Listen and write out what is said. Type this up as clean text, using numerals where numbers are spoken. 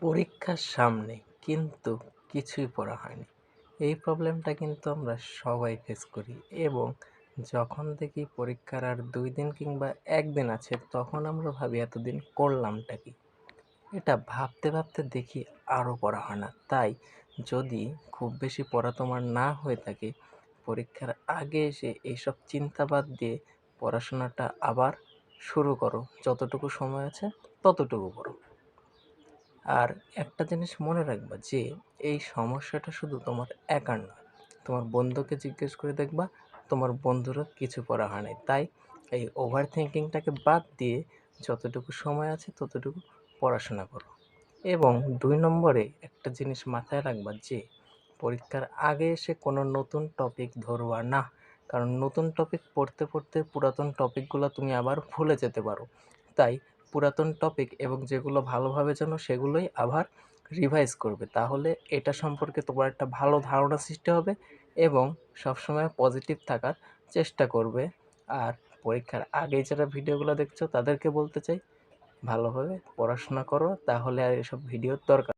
পরীক্ষার সামনে কিন্তু কিছুই পড়া হয়নি। এই প্রবলেমটা কিন্তু আমরা সবাই ফেস করি এবং যখন দেখি পরীক্ষার আর ২ দিন কিংবা ১ দিন আছে তখন আমরা ভাবি এতদিন করলামটা কি? এটা ভাবতে, ভাবতে দেখি আরও পড়া হয় না। তাই যদি খুব বেশি পড়া তোমার না হয়ে থাকে, পরীক্ষার আগে এসে এইসব চিন্তা বাদ দিয়ে পড়াশোনাটা আবার শুরু করো। যতটুকু সময় আছে ততটুকু পড়ো। আর একটা জিনিস মনে রাখবা যে এই সমস্যাটা শুধু তোমার একার নয়, তোমার বন্ধুকে জিজ্ঞেস করে দেখবা, তোমার বন্ধুরও কিছু পড়া হয় নাই। তাই এই ওভার থিঙ্কিংটাকে বাদ দিয়ে যতটুকু সময় আছে ততটুকু পড়াশোনা করো। এবং ২ নম্বরে একটা জিনিস মাথায় রাখবা যে পরীক্ষার আগে এসে কোনো নতুন টপিক ধরবা না। কারণ নতুন টপিক পড়তে, পড়তে পুরাতন টপিকগুলো তুমি আবার ভুলে যেতে পারো। তাই পুরাতন টপিক এবং যেগুলো ভালোভাবে জানো সেগুলোই আবার রিভাইজ করবে। তাহলে এটা সম্পর্কে তোমার একটা ভালো ধারণা সৃষ্টি হবে এবং সবসময় পজিটিভ থাকার চেষ্টা করবে। আর পরীক্ষার আগে যারা ভিডিওগুলো দেখছো তাদেরকে বলতে চাই, ভালোভাবে পড়াশোনা করো, তাহলে আর এসব ভিডিওর দরকার